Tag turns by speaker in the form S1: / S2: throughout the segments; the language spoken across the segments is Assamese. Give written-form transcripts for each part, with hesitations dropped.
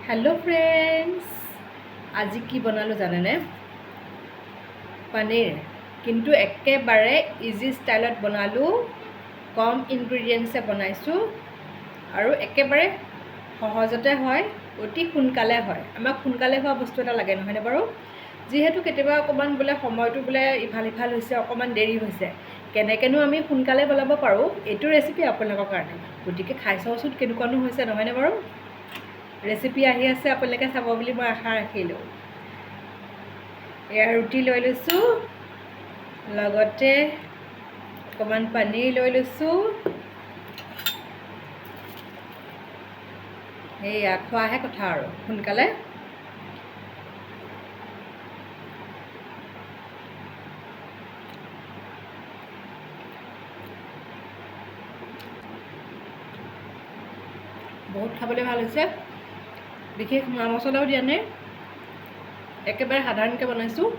S1: हेलो फ्रेंड्स আজি কি বনালো জানেনে পনীৰ কিন্তু একেবাৰে ইজি ষ্টাইলত বনালো কম ইনগ্ৰেডিয়েন্টছে বনাইছো আৰু একেবাৰে সহজতে হয় অতি সোনকালে হয় আমাক সোনকালে হোৱা বস্তু এটা লাগে নহয়নে বাৰু যেহেতু কেতিয়াবা অকমান বোলে সময়টো বোলে ইফাল ইফাল হৈছে অকমান দেৰি হৈছে কেনেকেনো আমি সোনকালে বনাব পাৰো এইটো ৰেচিপি আপোনালোকৰ কাৰণে গতিকে খাই চাওচোন কেনেকুৱানো হৈছে নহয়নে বাৰু ৰেচিপি আহি আছে আপোনালোকে চাব বুলি মই আশা ৰাখিলোঁ এয়া ৰুটি লৈ লৈছোঁ লগতে অকণমান পনীৰ লৈ লৈছোঁ এয়া খোৱাহে কথা আৰু সোনকালে বহুত খাবলৈ ভাল হৈছে বিশেষ মা মছলাও দিয়া নাই একেবাৰে সাধাৰণকৈ বনাইছোঁ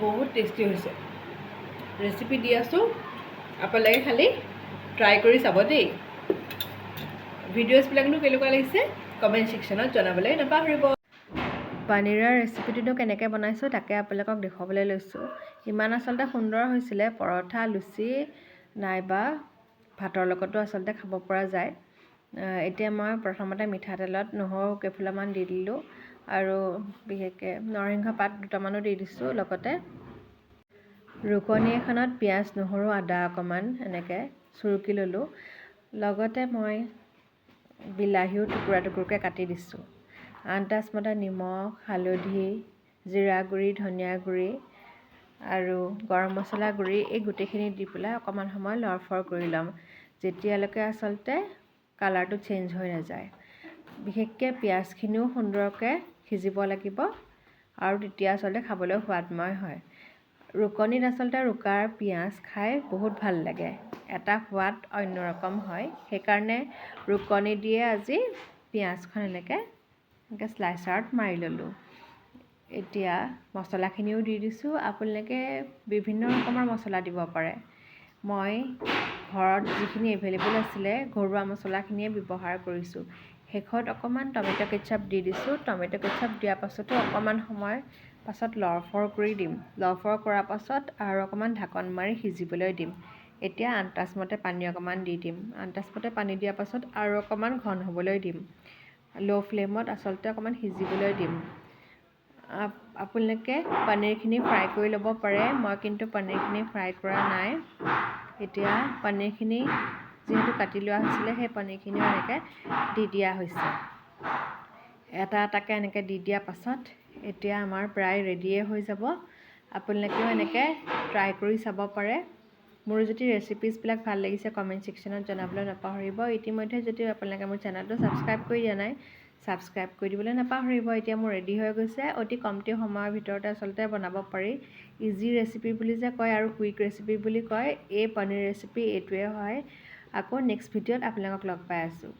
S1: বহুত টেষ্টি হৈছে ৰেচিপি দি আছোঁ আপোনালোকে খালি ট্ৰাই কৰি চাব দেই ভিডিঅ'ছবিলাকনো কেনেকুৱা লাগিছে কমেণ্ট ছেকশ্যনত জনাবলৈ নাপাহৰিব পনীৰৰ ৰেচিপিটোনো কেনেকৈ বনাইছোঁ তাকে আপোনালোকক দেখুৱাবলৈ লৈছোঁ ইমান আচলতে সুন্দৰ হৈছিলে পৰঠা লুচি নাইবা ভাতৰ লগতো আচলতে খাব পৰা যায় এতিয়া মই প্ৰথমতে মিঠাতেলত নহৰু কেইফুলামান দি দিলোঁ আৰু বিশেষকৈ নৰসিংহ পাত দুটামানো দি দিছোঁ লগতে ৰুকনি এখনত পিঁয়াজ নহৰু আদা অকণমান এনেকৈ চুৰুকি ল'লোঁ লগতে মই বিলাহীও টুকুৰা টুকুৰকৈ কাটি দিছোঁ আন্দাজমতে নিমখ হালধি জিৰা গুড়ি ধনিয়া গুড়ি আৰু গৰম মছলা গুড়ি এই গোটেইখিনি দি পেলাই অকণমান সময় লৰফৰ কৰি ল'ম যেতিয়ালৈকে আচলতে কালাৰটো চেঞ্জ হৈ নাযায় বিশেষকৈ পিঁয়াজখিনিও সুন্দৰকৈ সিজিব লাগিব আৰু তেতিয়া আচলতে খাবলৈ সোৱাদময় হয় ৰুকনিত আচলতে ৰুকাৰ পিঁয়াজ খাই বহুত ভাল লাগে এটা সোৱাদ অন্য ৰকম হয় সেইকাৰণে ৰুকনি দিয়ে আজি পিঁয়াজখন এনেকৈ স্লাইচাৰত মাৰি ল'লোঁ এতিয়া মছলাখিনিও দি দিছোঁ আপোনালোকে বিভিন্ন ৰকমৰ মছলা দিব পাৰে মই ঘৰত যিখিনি এভেইলেবল আছিলে ঘৰুৱা মছলাখিনিয়ে ব্যৱহাৰ কৰিছোঁ শেষত অকণমান টমেট' কেচাপ দি দিছোঁ টমেট' কেচাপ দিয়াৰ পাছতো অকণমান সময় পাছত লৰফৰ কৰি দিম লৰফৰ কৰাৰ পাছত আৰু অকণমান ঢাকন মাৰি সিজিবলৈ দিম এতিয়া আন্দাজমতে পানী অকণমান দি দিম আন্দাজমতে পানী দিয়াৰ পাছত আৰু অকণমান ঘন হ'বলৈ দিম ল' ফ্লেমত আচলতে অকণমান সিজিবলৈ দিম আপোনালোকে পনীৰখিনি ফ্ৰাই কৰি ল'ব পাৰে মই কিন্তু পনীৰখিনি ফ্ৰাই কৰা নাই এতিয়া পনীৰখিনি যিহেতু কাটি লোৱা হৈছিলে সেই পনীৰখিনিও এনেকৈ দি দিয়া হৈছে এটা এটাকৈ এনেকৈ দি দিয়াৰ পাছত এতিয়া আমাৰ প্ৰায় ৰেডিয়ে হৈ যাব আপোনালোকেও এনেকৈ ট্ৰাই কৰি চাব পাৰে মোৰ যদি ৰেচিপিজবিলাক ভাল লাগিছে কমেণ্ট ছেকশ্যনত জনাবলৈ নাপাহৰিব ইতিমধ্যে যদি আপোনালোকে মোৰ চেনেলটো ছাবস্ক্ৰাইব কৰি দিয়া নাই ছাবস্ক্ৰাইব কৰি দিবলৈ নাপাহৰিব এতিয়া মোৰ ৰেডি হৈ গৈছে অতি কমটি সময়ৰ ভিতৰতে আচলতে বনাব পাৰি ইজি ৰেচিপি বুলি যে কয় আৰু কুইক ৰেচিপি বুলি কয় এই পনীৰ ৰেচিপি এইটোৱে হয় আকৌ নেক্সট ভিডিঅ'ত আপোনালোকক লগ পাই আছোঁ